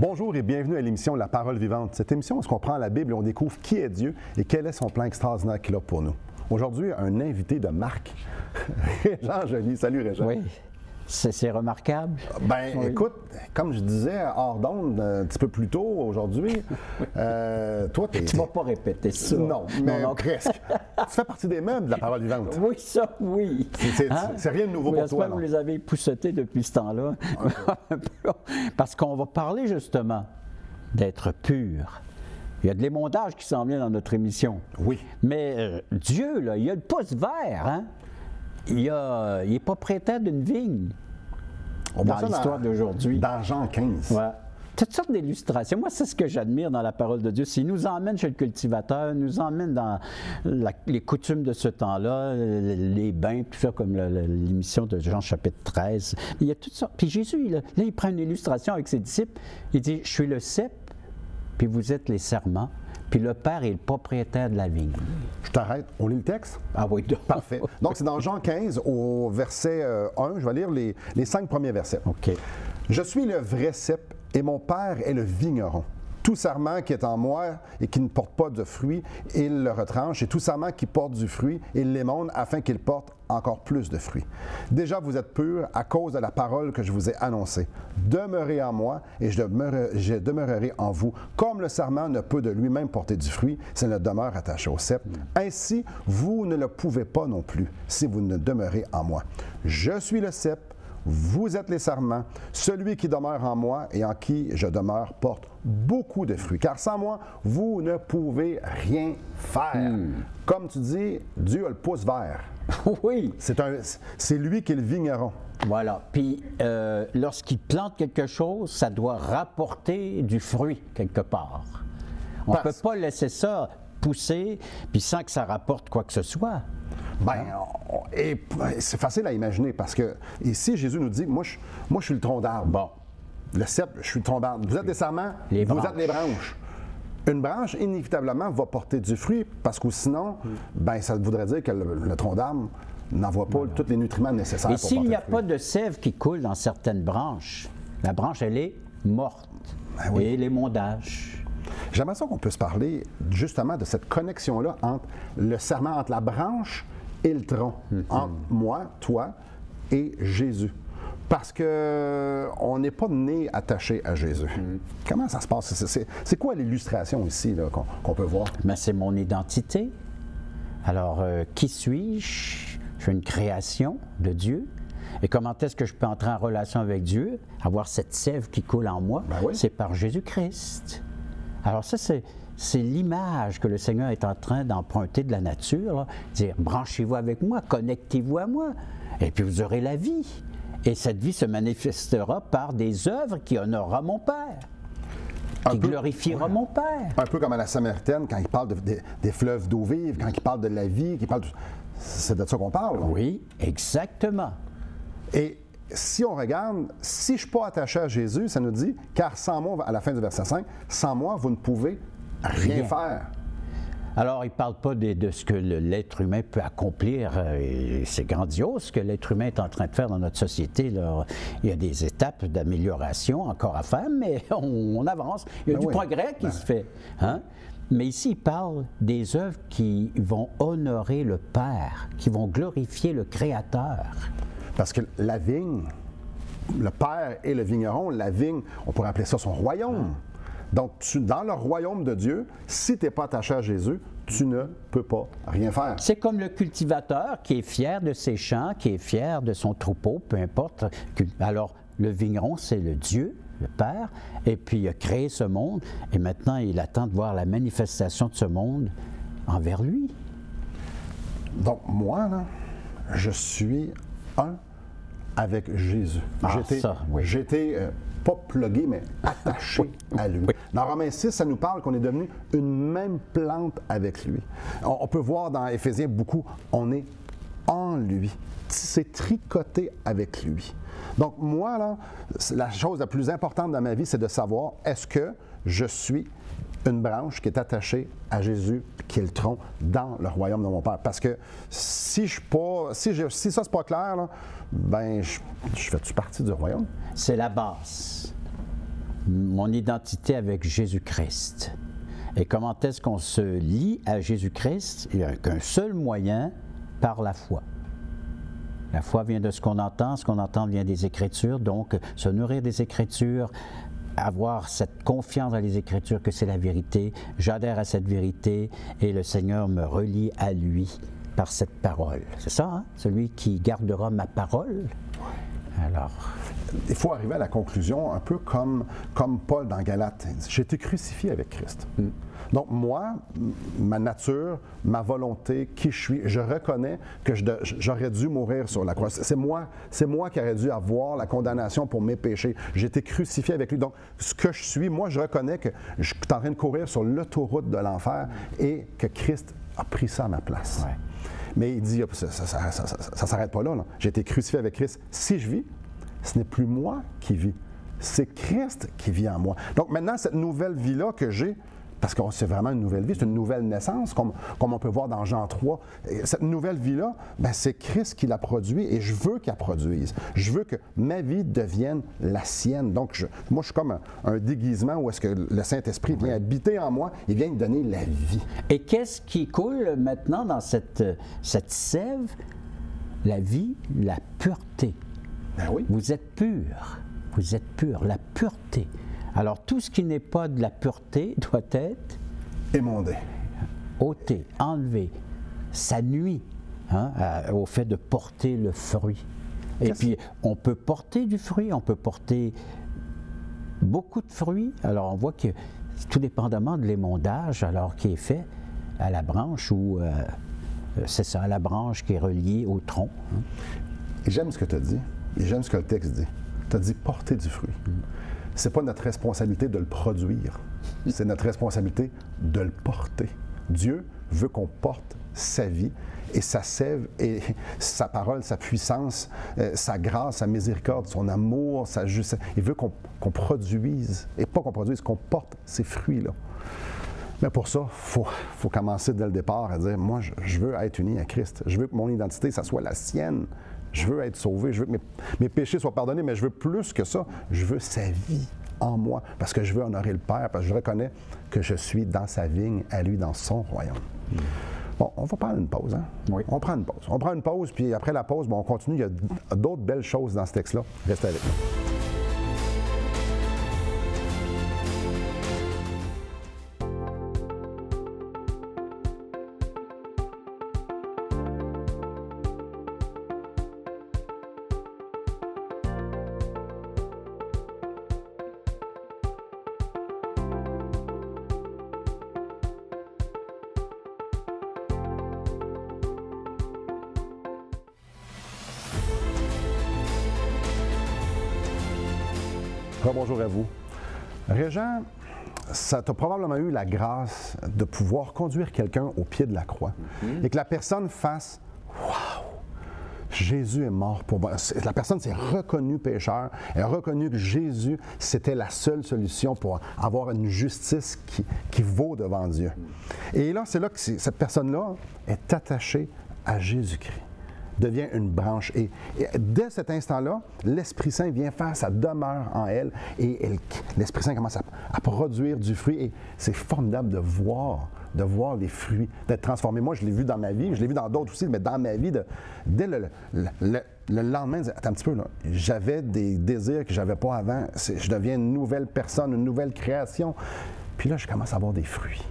Bonjour et bienvenue à l'émission La Parole vivante. Cette émission, où on prend la Bible et on découvre qui est Dieu et quel est son plan extraordinaire qu'il a pour nous. Aujourd'hui, un invité de marque, Régent Joly. Salut Régent. Oui, c'est remarquable. Ben, Oui. écoute, comme je disais hors d'onde un petit peu plus tôt aujourd'hui, toi, Tu ne vas pas répéter ça. Non, mais non. presque. Tu fais partie des meubles de La Parole vivante. Oui, ça, oui. C'est rien de nouveau Oui, pour j'espère toi. que non? vous les avez époussetés depuis ce temps-là. Parce qu'on va parler justement d'être pur. Il y a de l'émondage qui s'en vient dans notre émission. Oui. Mais Dieu, là, il a le pouce vert, hein? Il n'est pas prêteur d'une vigne On voit dans ça l'histoire d'aujourd'hui. Dans Jean 15. Ouais. Toutes sortes d'illustrations. Moi, c'est ce que j'admire dans la parole de Dieu. S'il nous emmène chez le cultivateur, nous emmène dans les coutumes de ce temps-là, les bains, tout ça, comme l'émission de Jean chapitre 13. Il y a toutes sortes. Puis Jésus, là, il prend une illustration avec ses disciples. Il dit, je suis le cep, puis vous êtes les serments, puis le Père est le propriétaire de la vigne. Je t'arrête. On lit le texte? Ah oui, Parfait. Donc, c'est dans Jean 15, au verset 1. Je vais lire les 5 premiers versets. OK. Je suis le vrai cep et mon Père est le vigneron. Tout sarment qui est en moi et qui ne porte pas de fruit, il le retranche. Et tout sarment qui porte du fruit, il l'émonde afin qu'il porte encore plus de fruits. Déjà, vous êtes purs à cause de la parole que je vous ai annoncée. Demeurez en moi et je demeurerai en vous. Comme le sarment ne peut de lui-même porter du fruit s'il ne demeure attaché au cep, ainsi, vous ne le pouvez pas non plus si vous ne demeurez en moi. Je suis le cep. Vous êtes les sarments. Celui qui demeure en moi et en qui je demeure porte beaucoup de fruits. Car sans moi, vous ne pouvez rien faire. Comme tu dis, Dieu a le pouce vert. Oui. C'est lui qui est le vigneron. Voilà. Puis, lorsqu'il plante quelque chose, ça doit rapporter du fruit quelque part. On ne peut pas laisser ça pousser, puis sans que ça rapporte quoi que ce soit. Ben, et c'est facile à imaginer parce que ici, Jésus nous dit, moi, je suis le tronc d'arbre. Bon. Le cep, je suis le tronc d'arbre. Vous êtes les sarments, vous êtes les branches. Une branche, inévitablement, va porter du fruit parce que sinon, ben, ça voudrait dire que le tronc d'arbre n'envoie pas tous les nutriments nécessaires Et pour s'il porter n'y a le fruit. pas de sève qui coule dans certaines branches, la branche, elle est morte. Ben oui. Et l'émondage. J'aimerais ça qu'on puisse parler justement de cette connexion-là entre le serment, entre la branche et le tronc, entre moi, toi et Jésus. Parce qu'on n'est pas né attaché à Jésus. Comment ça se passe? C'est quoi l'illustration ici là, qu'on peut voir? Mais c'est mon identité. Alors, qui suis-je? Je suis une création de Dieu. Et comment est-ce que je peux entrer en relation avec Dieu, avoir cette sève qui coule en moi? Ben oui. C'est par Jésus-Christ. Alors ça, c'est l'image que le Seigneur est en train d'emprunter de la nature, là. Dire, branchez-vous avec moi, connectez-vous à moi, et puis vous aurez la vie. Et cette vie se manifestera par des œuvres qui honorera mon Père, qui glorifiera mon Père. Un peu comme à la Samaritaine, quand il parle des fleuves d'eau vive, quand il parle de la vie, c'est de ça qu'on parle. Oui, exactement. Et si on regarde, si je ne suis pas attaché à Jésus, ça nous dit, car sans moi, à la fin du verset 5, sans moi, vous ne pouvez rien faire. Alors, il ne parle pas de ce que l'être humain peut accomplir. Et c'est grandiose ce que l'être humain est en train de faire dans notre société, là. Il y a des étapes d'amélioration encore à faire, mais on avance. Il y a du progrès qui se fait. Hein? Mais ici, il parle des œuvres qui vont honorer le Père, qui vont glorifier le Créateur. Parce que la vigne, le Père et le vigneron, la vigne, on pourrait appeler ça son royaume. Donc, dans le royaume de Dieu, si tu n'es pas attaché à Jésus, tu ne peux pas rien faire. C'est comme le cultivateur qui est fier de ses champs, qui est fier de son troupeau, peu importe. Alors, le vigneron, c'est le Dieu, le Père, et puis il a créé ce monde, et maintenant, il attend de voir la manifestation de ce monde envers lui. Donc, moi, là, je suis un avec Jésus. J'étais pas plugué, mais attaché à lui. Oui. Dans Romains 6, ça nous parle qu'on est devenu une même plante avec lui. On peut voir dans Éphésiens beaucoup, on est en lui. C'est tricoté avec lui. Donc moi, là, la chose la plus importante dans ma vie, c'est de savoir, est-ce que je suis une branche qui est attachée à Jésus, qui est le tronc dans le royaume de mon Père. Parce que si ça, c'est pas clair, là, ben, je fais-tu partie du royaume? C'est la base. mon identité avec Jésus-Christ. Et comment est-ce qu'on se lie à Jésus-Christ? Il n'y a qu'un seul moyen, par la foi. La foi vient de ce qu'on entend vient des Écritures, donc se nourrir des Écritures, avoir cette confiance dans les Écritures que c'est la vérité, j'adhère à cette vérité et le Seigneur me relie à lui par cette parole. C'est ça, hein? Celui qui gardera ma parole. Alors... Il faut arriver à la conclusion, un peu comme Paul dans Galates. J'ai été crucifié avec Christ. Donc moi, ma nature, ma volonté, qui je suis, je reconnais que j'aurais dû mourir sur la croix. C'est moi qui aurais dû avoir la condamnation pour mes péchés. J'ai été crucifié avec lui. Donc ce que je suis, moi, je reconnais que je suis en train de courir sur l'autoroute de l'enfer et que Christ a pris ça à ma place. Ouais. Mais il dit, ça ne s'arrête pas là. J'ai été crucifié avec Christ. Si je vis, ce n'est plus moi qui vis, c'est Christ qui vit en moi. Donc maintenant, cette nouvelle vie-là que j'ai, parce que c'est vraiment une nouvelle vie, c'est une nouvelle naissance, comme on peut voir dans Jean 3, cette nouvelle vie-là, ben, c'est Christ qui la produit et je veux qu'il la produise. Je veux que ma vie devienne la sienne. Donc moi, je suis comme un déguisement où est-ce que le Saint-Esprit vient habiter en moi et vient me donner la vie. Et qu'est-ce qui coule maintenant dans cette sève? La vie, la pureté. Ben oui. Vous êtes pur, la pureté. Alors tout ce qui n'est pas de la pureté doit être émondé, ôté, enlevé. Ça nuit au fait de porter le fruit. Et puis on peut porter du fruit, on peut porter beaucoup de fruits. Alors on voit que tout dépendamment de l'émondage alors qui est fait à la branche ou c'est ça, à la branche qui est reliée au tronc. Et j'aime ce que tu as dit. Et j'aime ce que le texte dit. Tu as dit porter du fruit. C'est pas notre responsabilité de le produire. C'est notre responsabilité de le porter. Dieu veut qu'on porte sa vie et sa sève et sa parole, sa puissance, sa grâce, sa miséricorde, son amour, sa justice. Il veut qu'on produise, et pas qu'on produise, qu'on porte ces fruits-là. Mais pour ça, il faut commencer dès le départ à dire, moi, je veux être uni à Christ. Je veux que mon identité, ça soit la sienne. Je veux être sauvé, je veux que mes péchés soient pardonnés, mais je veux plus que ça. Je veux sa vie en moi, parce que je veux honorer le Père, parce que je reconnais que je suis dans sa vigne, à lui, dans son royaume. Bon, on va prendre une pause, hein? Oui. On prend une pause. On prend une pause, puis après la pause, on continue. Il y a d'autres belles choses dans ce texte-là. Restez avec nous. Bonjour à vous. Régent, ça t'a probablement eu la grâce de pouvoir conduire quelqu'un au pied de la croix et que la personne fasse « Wow! Jésus est mort pour moi. » La personne s'est reconnue pécheur, elle a reconnu que Jésus, c'était la seule solution pour avoir une justice qui vaut devant Dieu. Et là, c'est là que cette personne-là est attachée à Jésus-Christ, devient une branche. Et dès cet instant-là, l'Esprit Saint vient faire sa demeure en elle et l'Esprit Saint commence à produire du fruit. Et c'est formidable de voir les fruits, d'être transformés. Moi, je l'ai vu dans ma vie, je l'ai vu dans d'autres aussi, mais dans ma vie, dès le lendemain, attends un petit peu, là, j'avais des désirs que je n'avais pas avant. Je deviens une nouvelle personne, une nouvelle création. Puis là, je commence à avoir des fruits.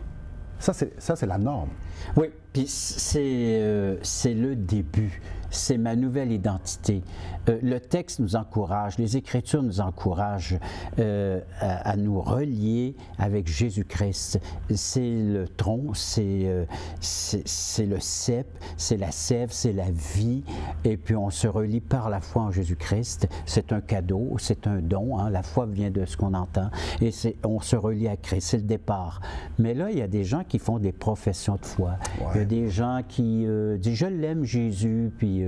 Ça, c'est la norme. Oui, puis c'est le début. C'est ma nouvelle identité. Le texte nous encourage, les Écritures nous encouragent à nous relier avec Jésus-Christ. C'est le tronc, c'est le cep, c'est la sève, c'est la vie. Et puis on se relie par la foi en Jésus-Christ. C'est un cadeau, c'est un don. Hein? La foi vient de ce qu'on entend. Et on se relie à Christ, c'est le départ. Mais là, il y a des gens qui font des professions de foi. Ouais. Il y a des gens qui disent « Je l'aime Jésus », puis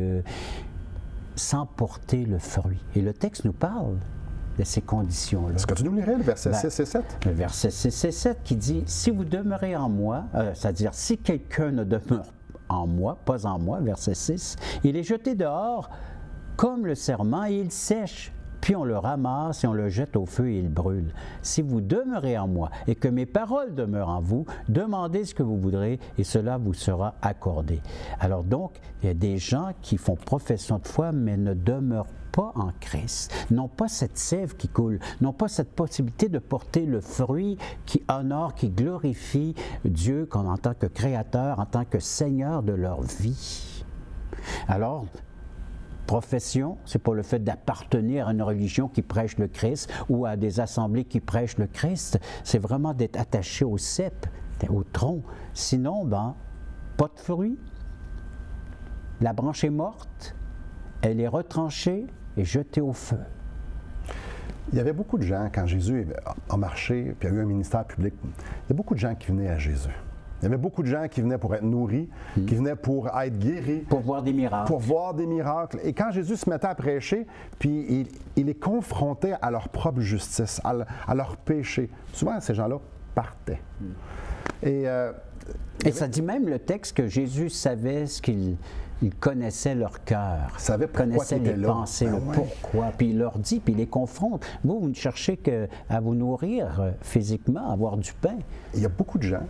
sans porter le fruit. Et le texte nous parle de ces conditions-là. Est-ce que tu nous lirais le verset 6 et 7? Le verset 6 et 7 qui dit « Si vous demeurez en moi, c'est-à-dire si quelqu'un ne demeure en moi, verset 6, il est jeté dehors comme le serment et il sèche puis on le ramasse et on le jette au feu et il brûle. Si vous demeurez en moi et que mes paroles demeurent en vous, demandez ce que vous voudrez et cela vous sera accordé. Alors donc, il y a des gens qui font profession de foi mais ne demeurent pas en Christ, n'ont pas cette sève qui coule, n'ont pas cette possibilité de porter le fruit qui honore, qui glorifie Dieu comme en tant que créateur, en tant que Seigneur de leur vie. Alors, profession, c'est pas le fait d'appartenir à une religion qui prêche le Christ ou à des assemblées qui prêchent le Christ, c'est vraiment d'être attaché au cep, au tronc. Sinon, pas de fruit. La branche est morte, elle est retranchée et jetée au feu. Il y avait beaucoup de gens, quand Jésus a marché, puis il y a eu un ministère public, il y a beaucoup de gens qui venaient à Jésus. Il y avait beaucoup de gens qui venaient pour être nourris, qui venaient pour être guéris. Pour voir des miracles. Pour voir des miracles. Et quand Jésus se mettait à prêcher, puis il les confrontait à leur propre justice, à leur péché, souvent ces gens-là partaient. Et ça dit même le texte que Jésus savait ce qu'il... Il connaissait leur cœur, il connaissait les pensées, le pourquoi, puis il leur dit, puis il les confronte. Vous ne cherchez qu'à vous nourrir physiquement, avoir du pain. Il y a beaucoup de gens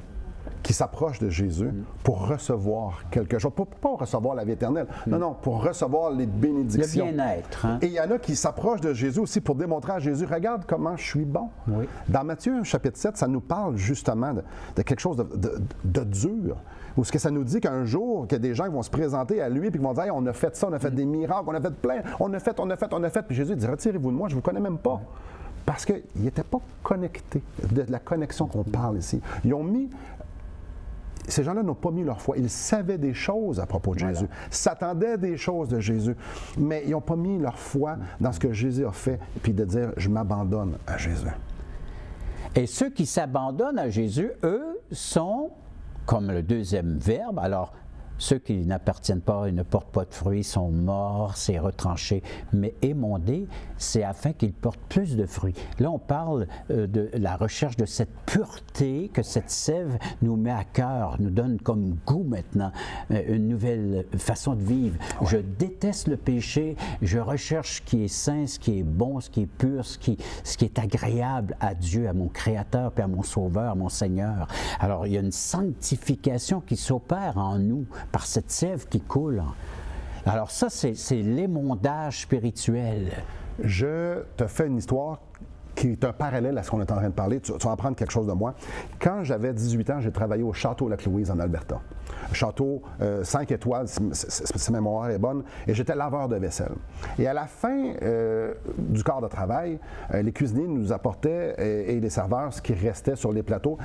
qui s'approchent de Jésus pour recevoir quelque chose, pas recevoir la vie éternelle, non, pour recevoir les bénédictions. Le bien-être. Hein? Et il y en a qui s'approchent de Jésus aussi pour démontrer à Jésus, regarde comment je suis bon. Oui. Dans Matthieu chapitre 7, ça nous parle justement de quelque chose de dur. Ou ce que ça nous dit qu'un jour, qu'il y a des gens qui vont se présenter à lui et qui vont dire hey, on a fait ça, on a fait des miracles, on a fait plein, on a fait. Puis Jésus dit retirez-vous de moi, je ne vous connais même pas. Parce qu'ils n'étaient pas connectés, de la connexion qu'on parle ici. Ces gens-là n'ont pas mis leur foi. Ils savaient des choses à propos de Jésus, s'attendaient des choses de Jésus, mais ils n'ont pas mis leur foi dans ce que Jésus a fait, puis de dire je m'abandonne à Jésus. Et ceux qui s'abandonnent à Jésus, eux, sont comme le deuxième verbe. Alors, ceux qui n'appartiennent pas et ne portent pas de fruits sont morts, c'est retranché. Mais émondé, c'est afin qu'ils portent plus de fruits. Là, on parle de la recherche de cette pureté que cette sève nous met à cœur, nous donne comme goût maintenant, une nouvelle façon de vivre. Ouais. Je déteste le péché, je recherche ce qui est saint, ce qui est bon, ce qui est pur, ce qui est agréable à Dieu, à mon Créateur, puis à mon Sauveur, à mon Seigneur. Alors, il y a une sanctification qui s'opère en nous par cette sève qui coule. Alors ça, c'est l'émondage spirituel. Je te fais une histoire qui est un parallèle à ce qu'on est en train de parler. Tu vas apprendre quelque chose de moi. Quand j'avais 18 ans, j'ai travaillé au Château Lac-Louise en Alberta. Château 5 étoiles, si ma mémoire est bonne, et j'étais laveur de vaisselle. Et à la fin du quart de travail, les cuisiniers nous apportaient, et les serveurs, ce qui restait sur les plateaux.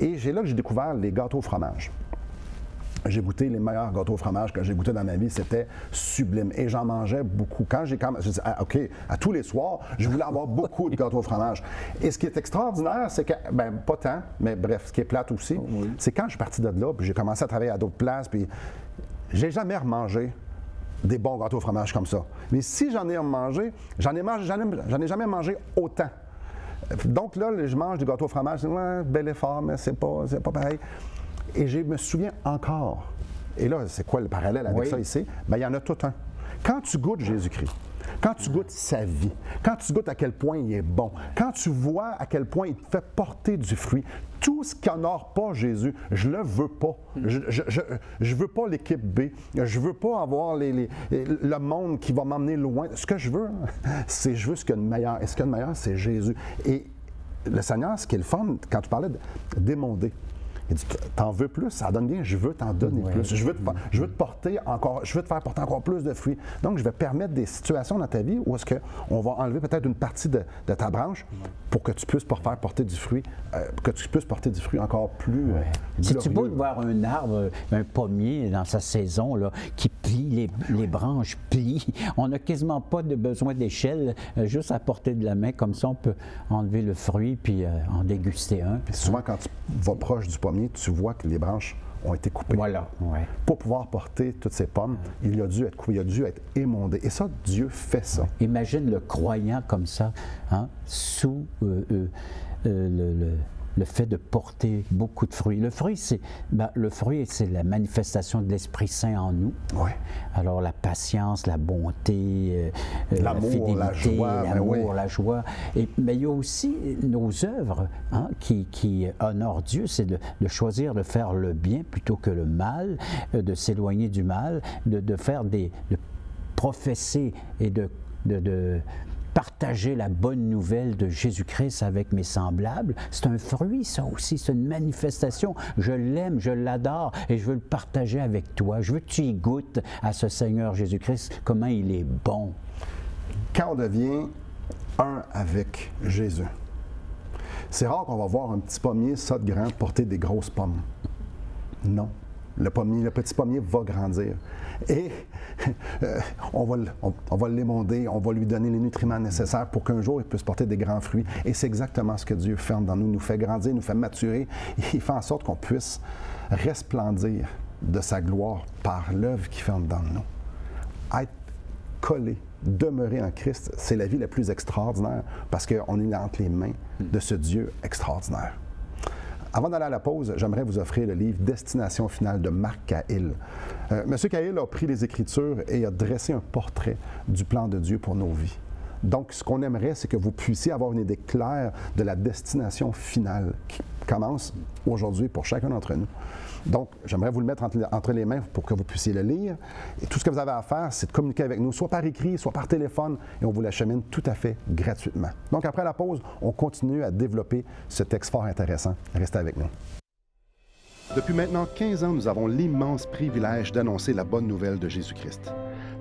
Et là que j'ai découvert les gâteaux au fromage. J'ai goûté les meilleurs gâteaux au fromage que j'ai goûté dans ma vie, c'était sublime. Et j'en mangeais beaucoup. J'ai dit, OK, à tous les soirs, je voulais avoir beaucoup de gâteaux au fromage. Et ce qui est extraordinaire, c'est que, pas tant, mais bref, ce qui est plate aussi, c'est quand je suis parti de là, puis j'ai commencé à travailler à d'autres places, puis j'ai jamais remangé des bons gâteaux au fromage comme ça. Mais si j'en ai remangé, j'en ai jamais mangé autant. Donc là, je mange du gâteau au fromage, je dis, ouais, bel effort, mais c'est pas pareil. Et je me souviens encore, et là, c'est quoi le parallèle avec ça ici? Il y en a tout un. Quand tu goûtes Jésus-Christ, quand tu goûtes sa vie, quand tu goûtes à quel point il est bon, quand tu vois à quel point il te fait porter du fruit, tout ce qui n'honore pas Jésus, je le veux pas. Je veux pas l'équipe B. Je veux pas avoir le monde qui va m'emmener loin. Ce que je veux, c'est je veux ce qu'il y a de meilleur. Et ce qu'il y a de meilleur, c'est Jésus. Et le Seigneur, ce qui est le fun, quand tu parlais d'émonder, il dit, t'en veux plus, ça donne bien, je veux t'en donner plus. Je veux te porter encore, je veux te faire porter encore plus de fruits. Donc, je vais permettre des situations dans ta vie où est-ce qu'on va enlever peut-être une partie de ta branche pour que tu puisses faire porter du fruit, que tu puisses porter du fruit encore plus. C'est-tu beau de voir un arbre, un pommier dans sa saison, là, qui plie, les branches plient. On n'a quasiment pas de besoin d'échelle, juste à portée de la main, comme ça on peut enlever le fruit puis en déguster un. Puis souvent, quand tu vas proche du pommier, tu vois que les branches ont été coupées. Voilà. Ouais. Pour pouvoir porter toutes ces pommes, il a dû être coupé, il a dû être émondé. Et ça, Dieu fait ça. Imagine le croyant comme ça, hein, sous le fait de porter beaucoup de fruits. Le fruit, c'est la manifestation de l'Esprit Saint en nous. Oui. Alors, la patience, la bonté, la L'amour, la fidélité, joie, ben l'amour, oui. la joie. Mais il y a aussi nos œuvres qui honorent Dieu, c'est de choisir de faire le bien plutôt que le mal, de s'éloigner du mal, de faire de professer et de partager la bonne nouvelle de Jésus-Christ avec mes semblables. C'est un fruit, ça aussi, c'est une manifestation. Je l'aime, je l'adore et je veux le partager avec toi. Je veux que tu y goûtes à ce Seigneur Jésus-Christ, comment il est bon. Quand on devient un avec Jésus, c'est rare qu'on va voir un petit pommier, ça de grand, porter des grosses pommes. Non. Le petit pommier va grandir. Et on va l'émonder, on va lui donner les nutriments nécessaires pour qu'un jour il puisse porter des grands fruits. Et c'est exactement ce que Dieu fait dans nous. Il nous fait grandir, nous fait maturer. Il fait en sorte qu'on puisse resplendir de sa gloire par l'œuvre qu'il fait en dedans de nous. Être collé, demeurer en Christ, c'est la vie la plus extraordinaire parce qu'on est entre les mains de ce Dieu extraordinaire. Avant d'aller à la pause, j'aimerais vous offrir le livre « Destination finale » de Marc Cahill. Monsieur Cahill a pris les Écritures et a dressé un portrait du plan de Dieu pour nos vies. Donc, ce qu'on aimerait, c'est que vous puissiez avoir une idée claire de la destination finale qui commence aujourd'hui pour chacun d'entre nous. Donc, j'aimerais vous le mettre entre les mains pour que vous puissiez le lire. Et tout ce que vous avez à faire, c'est de communiquer avec nous, soit par écrit, soit par téléphone, et on vous l'achemine tout à fait gratuitement. Donc, après la pause, on continue à développer ce texte fort intéressant. Restez avec nous. Depuis maintenant 15 ans, nous avons l'immense privilège d'annoncer la bonne nouvelle de Jésus-Christ.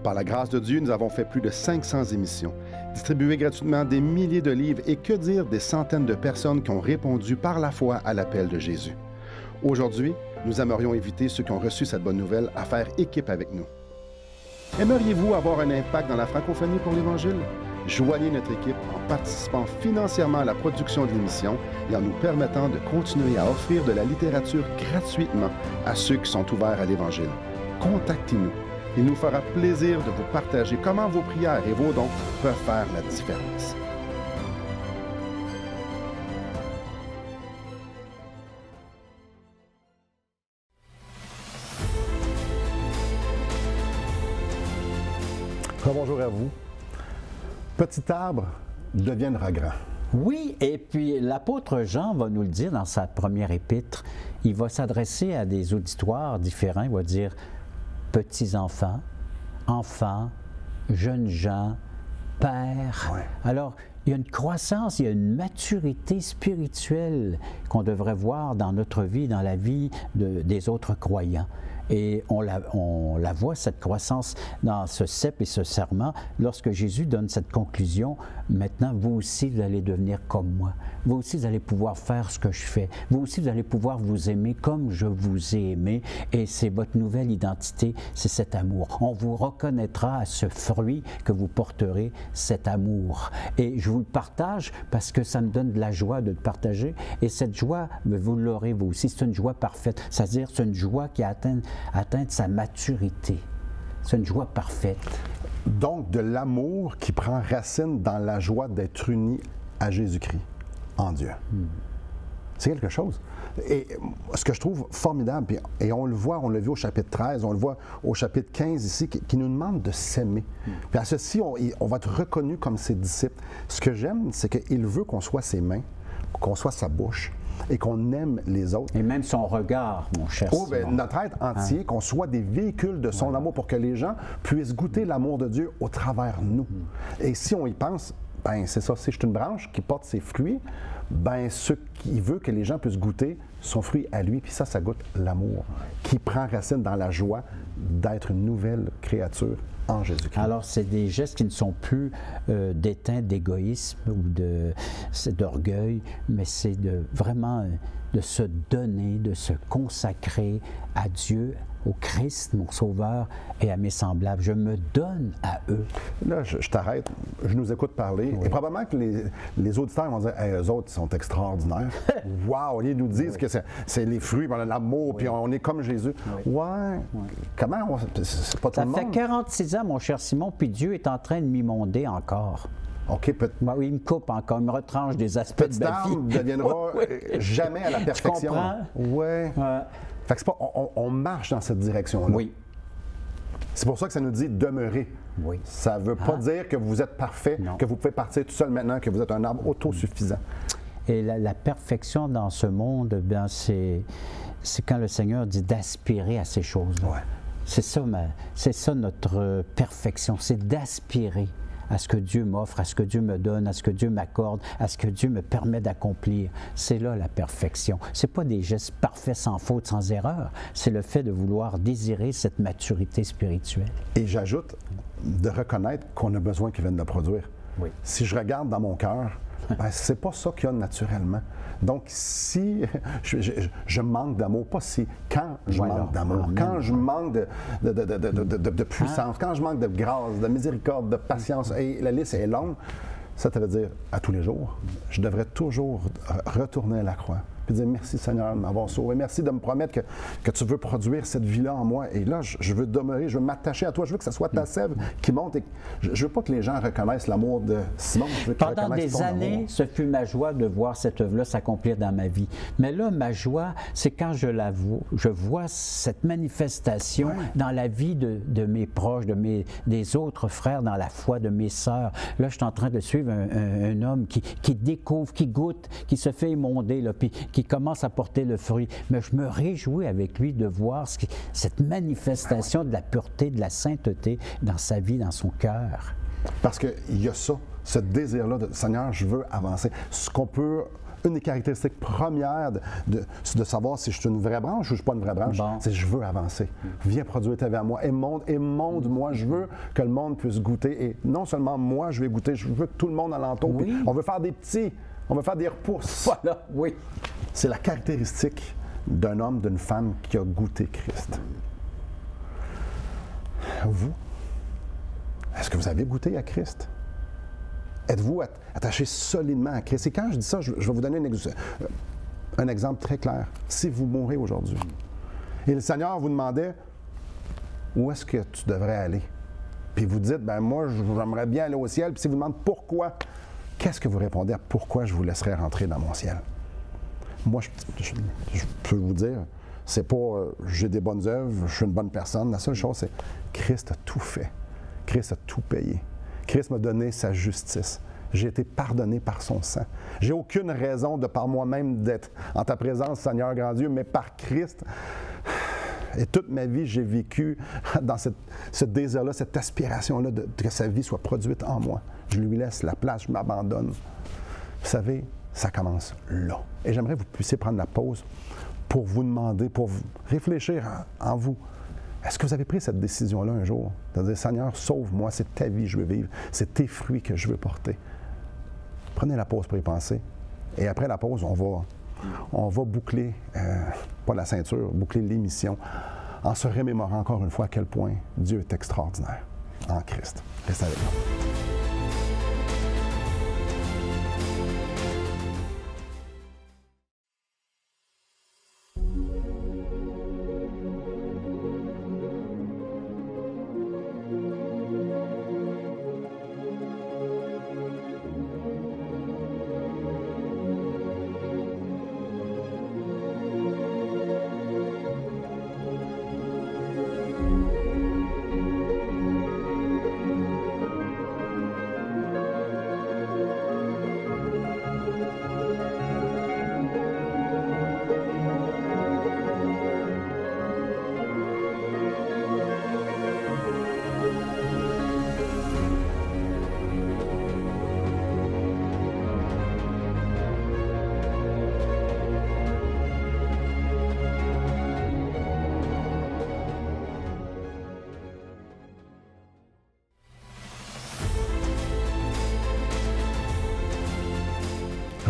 Par la grâce de Dieu, nous avons fait plus de 500 émissions, distribué gratuitement des milliers de livres et que dire des centaines de personnes qui ont répondu par la foi à l'appel de Jésus. Aujourd'hui, nous aimerions inviter ceux qui ont reçu cette bonne nouvelle à faire équipe avec nous. Aimeriez-vous avoir un impact dans la francophonie pour l'Évangile? Joignez notre équipe en participant financièrement à la production de l'émission et en nous permettant de continuer à offrir de la littérature gratuitement à ceux qui sont ouverts à l'Évangile. Contactez-nous. Il nous fera plaisir de vous partager comment vos prières et vos dons peuvent faire la différence. Bonjour à vous. Petit arbre deviendra grand. Oui, et puis l'apôtre Jean va nous le dire dans sa première épître. Il va s'adresser à des auditoires différents. Il va dire petits-enfants, enfants, jeunes gens, pères. Ouais. Alors, il y a une croissance, il y a une maturité spirituelle qu'on devrait voir dans notre vie, dans la vie des autres croyants. Et on la voit, cette croissance, dans ce cep et ce serment, lorsque Jésus donne cette conclusion. Maintenant, vous aussi, vous allez devenir comme moi. Vous aussi, vous allez pouvoir faire ce que je fais. Vous aussi, vous allez pouvoir vous aimer comme je vous ai aimé. Et c'est votre nouvelle identité, c'est cet amour. On vous reconnaîtra à ce fruit que vous porterez, cet amour. Et je vous le partage parce que ça me donne de la joie de le partager. Et cette joie, vous l'aurez vous aussi. C'est une joie parfaite. C'est-à-dire, c'est une joie qui atteint sa maturité. C'est une joie parfaite. Donc, de l'amour qui prend racine dans la joie d'être uni à Jésus-Christ, en Dieu. C'est quelque chose. Et ce que je trouve formidable, et on le voit, on l'a vu au chapitre 13, on le voit au chapitre 15 ici, qui nous demande de s'aimer. Puis à ceci, on va être reconnu comme ses disciples. Ce que j'aime, c'est qu'il veut qu'on soit ses mains, qu'on soit sa bouche, et qu'on aime les autres. Et même son regard, mon cher Oh, bien, notre être entier, qu'on soit des véhicules de son amour pour que les gens puissent goûter l'amour de Dieu au travers nous. Et si on y pense, ben c'est ça, si je suis une branche qui porte ses fruits, ben ce qu'il veut que les gens puissent goûter son fruit à lui, puis ça goûte l'amour, qui prend racine dans la joie d'être une nouvelle créature en Jésus-Christ. Alors, c'est des gestes qui ne sont plus d'éteint d'égoïsme ou d'orgueil, mais c'est vraiment de se donner, de se consacrer à Dieu, au Christ, mon Sauveur, et à mes semblables. Je me donne à eux. Là, je t'arrête, je nous écoute parler, et probablement que les auditeurs vont dire hey, eux autres, ils sont extraordinaires. Wow! Ils nous disent que c'est les fruits, on a l'amour, puis on est comme Jésus. Ouais. Comment? C'est pas tout le monde. Ça fait 46 ans, mon cher Simon, puis Dieu est en train de m'imonder encore. OK, Oui, il me coupe encore, il me retranche des aspects petite de ma vie. âme ne deviendra jamais à la perfection. Tu comprends? Oui. Ouais. Fait que c'est pas, on marche dans cette direction-là. Oui. C'est pour ça que ça nous dit demeurer. Oui. Ça ne veut pas dire que vous êtes parfait, Non. que vous pouvez partir tout seul maintenant, que vous êtes un arbre autosuffisant. Et la perfection dans ce monde, bien, c'est quand le Seigneur dit d'aspirer à ces choses-là. Ouais. C'est ça notre perfection, c'est d'aspirer à ce que Dieu m'offre, à ce que Dieu me donne, à ce que Dieu m'accorde, à ce que Dieu me permet d'accomplir. C'est là la perfection. C'est pas des gestes parfaits, sans faute, sans erreur. C'est le fait de vouloir désirer cette maturité spirituelle. Et j'ajoute de reconnaître qu'on a besoin qu'il vienne le produire. Oui. Si je regarde dans mon cœur, ben, c'est pas ça qu'il y a naturellement. Donc, si je manque d'amour, pas si, quand je manque d'amour, Amen. quand je manque de puissance, quand je manque de grâce, de miséricorde, de patience, et la liste est longue, ça veut dire à tous les jours, je devrais toujours retourner à la croix. Puis dire merci Seigneur de m'avoir sauvé. Merci de me promettre que tu veux produire cette vie-là en moi. Et là, je veux demeurer, je veux m'attacher à toi. Je veux que ce soit ta sève qui monte. Et je veux pas que les gens reconnaissent l'amour de Simon. Je veux qu'ils Pendant reconnaissent des ton années, amour. ce fut ma joie de voir cette œuvre-là s'accomplir dans ma vie. Mais là, ma joie, c'est quand je vois cette manifestation dans la vie de mes proches, des autres frères dans la foi, de mes sœurs. Là, je suis en train de suivre un homme qui découvre, qui goûte, qui se fait émonder, là, puis qui commence à porter le fruit. Mais je me réjouis avec lui de voir cette manifestation de la pureté, de la sainteté dans sa vie, dans son cœur. Parce qu'il y a ça, ce désir-là de Seigneur, je veux avancer. Ce qu'on peut. Une des caractéristiques premières de savoir si je suis une vraie branche ou je ne suis pas une vraie branche, c'est je veux avancer. Viens produire ta vie à moi et monde-moi. Je veux que le monde puisse goûter. Et non seulement moi, je vais goûter, je veux que tout le monde alentour. Oui. On veut faire des petits, on veut faire des repousses. Voilà, oui. C'est la caractéristique d'un homme, d'une femme qui a goûté Christ. Vous, est-ce que vous avez goûté à Christ? Êtes-vous attaché solidement à Christ? Et quand je dis ça, je vais vous donner un exemple très clair. Si vous mourrez aujourd'hui, et le Seigneur vous demandait, où est-ce que tu devrais aller? Puis vous dites, ben moi, j'aimerais bien aller au ciel. Puis si vous demandez pourquoi, qu'est-ce que vous répondez à pourquoi je vous laisserai rentrer dans mon ciel? Moi, je peux vous dire, c'est pas j'ai des bonnes œuvres, je suis une bonne personne. La seule chose, c'est Christ a tout fait. Christ a tout payé. Christ m'a donné sa justice. J'ai été pardonné par son sang. J'ai aucune raison de par moi-même d'être en ta présence, Seigneur grand Dieu, mais par Christ. Et toute ma vie, j'ai vécu dans ce désir-là, cette aspiration-là que sa vie soit produite en moi. Je lui laisse la place, je m'abandonne. Vous savez, ça commence là. Et j'aimerais que vous puissiez prendre la pause pour vous demander, pour réfléchir en vous. Est-ce que vous avez pris cette décision-là un jour? De dire, Seigneur, sauve-moi, c'est ta vie que je veux vivre, c'est tes fruits que je veux porter. Prenez la pause pour y penser. Et après la pause, on va boucler, pas la ceinture, boucler l'émission, en se remémorant encore une fois à quel point Dieu est extraordinaire en Christ. Restez avec nous.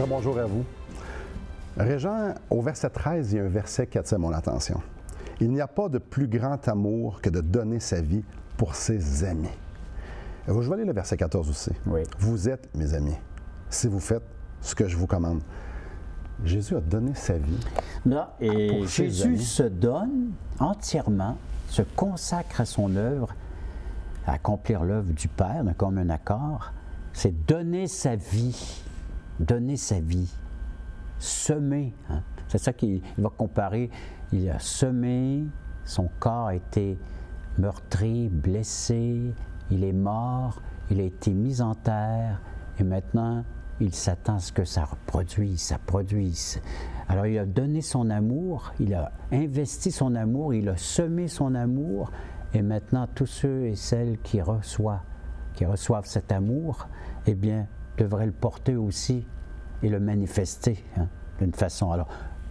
Bonjour à vous. Régent, au verset 13, il y a un verset qui attire mon attention. Il n'y a pas de plus grand amour que de donner sa vie pour ses amis. Je vais aller le verset 14 aussi. Oui. Vous êtes mes amis, si vous faites ce que je vous commande. Jésus a donné sa vie. Là, et pour ses Jésus amis. se donne entièrement, se consacre à son œuvre, à accomplir l'œuvre du Père, comme un accord. c'est donner sa vie. Donner sa vie. Semer. Hein? C'est ça qu'il va comparer. Il a semé, son corps a été meurtri, blessé, il est mort, il a été mis en terre et maintenant il s'attend à ce que ça reproduise, ça produise. Alors il a donné son amour, il a investi son amour, il a semé son amour et maintenant tous ceux et celles qui reçoivent cet amour, eh bien, devraient le porter aussi et le manifester hein, d'une façon. Alors,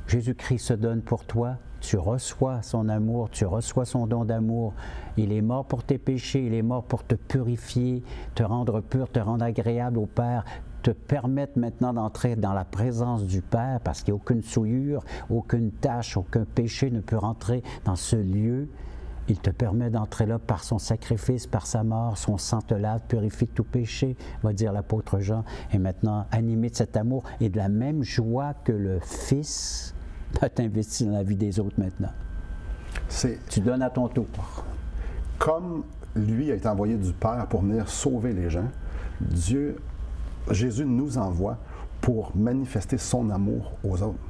Jésus-Christ se donne pour toi, tu reçois son amour, tu reçois son don d'amour. Il est mort pour tes péchés, il est mort pour te purifier, te rendre pur, te rendre agréable au Père, te permettre maintenant d'entrer dans la présence du Père parce qu'il n'y a aucune souillure, aucune tache, aucun péché ne peut rentrer dans ce lieu. Il te permet d'entrer là par son sacrifice, par sa mort, son sang te lave, purifie de tout péché, va dire l'apôtre Jean. Et maintenant, animé de cet amour et de la même joie que le Fils va t'investir dans la vie des autres maintenant. Tu donnes à ton tour. Comme lui a été envoyé du Père pour venir sauver les gens, Jésus nous envoie pour manifester son amour aux autres.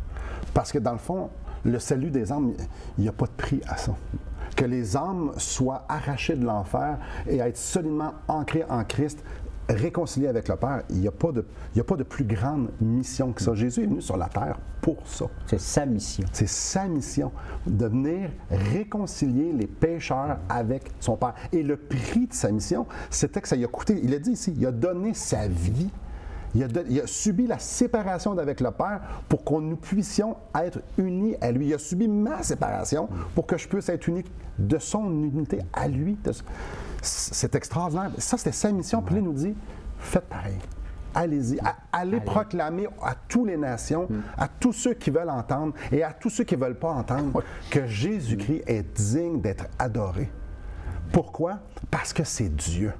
Parce que dans le fond, le salut des âmes, il n'y a pas de prix à ça. Que les âmes soient arrachées de l'enfer et être solidement ancrées en Christ, réconciliées avec le Père, il n'y a pas de plus grande mission que ça. Jésus est venu sur la terre pour ça. C'est sa mission. C'est sa mission, de venir réconcilier les pécheurs avec son Père. Et le prix de sa mission, c'était que ça lui a coûté, il a dit ici, il a donné sa vie. Il a subi la séparation d'avec le Père pour que nous puissions être unis à lui. Il a subi ma séparation pour que je puisse être uni de son unité à lui. C'est extraordinaire. Ça, c'était sa mission. Puis il nous dit, faites pareil. Allez-y. Allez proclamer à toutes les nations, à tous ceux qui veulent entendre et à tous ceux qui ne veulent pas entendre que Jésus-Christ est digne d'être adoré. Pourquoi? Parce que c'est Dieu.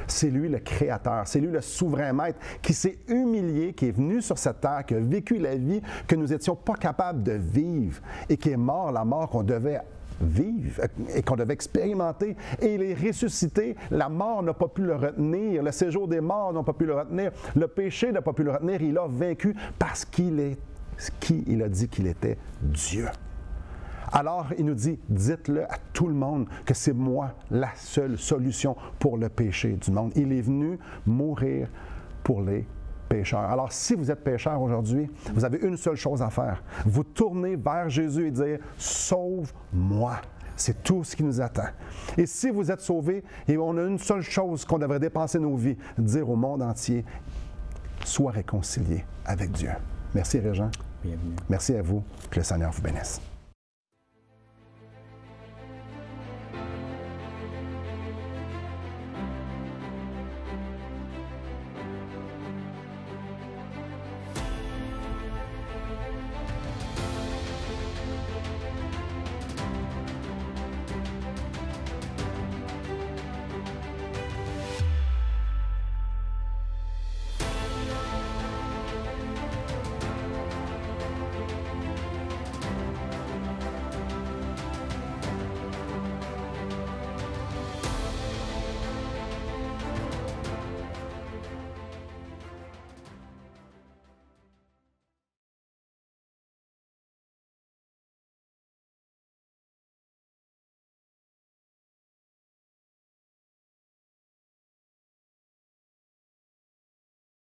C'est lui le Créateur, c'est lui le souverain maître qui s'est humilié, qui est venu sur cette terre, qui a vécu la vie que nous n'étions pas capables de vivre et qui est mort la mort qu'on devait vivre et qu'on devait expérimenter. Et il est ressuscité, la mort n'a pas pu le retenir, le séjour des morts n'a pas pu le retenir, le péché n'a pas pu le retenir, il a vaincu parce qu'il est qui il a dit qu'il était, Dieu. Alors, il nous dit, dites-le à tout le monde que c'est moi la seule solution pour le péché du monde. Il est venu mourir pour les pécheurs. Alors, si vous êtes pécheur aujourd'hui, vous avez une seule chose à faire. Vous tournez vers Jésus et dire, sauve-moi. C'est tout ce qui nous attend. Et si vous êtes sauvés, et on a une seule chose qu'on devrait dépenser nos vies, dire au monde entier, sois réconcilié avec Dieu. Merci Régent. Bienvenue. Merci à vous. Que le Seigneur vous bénisse.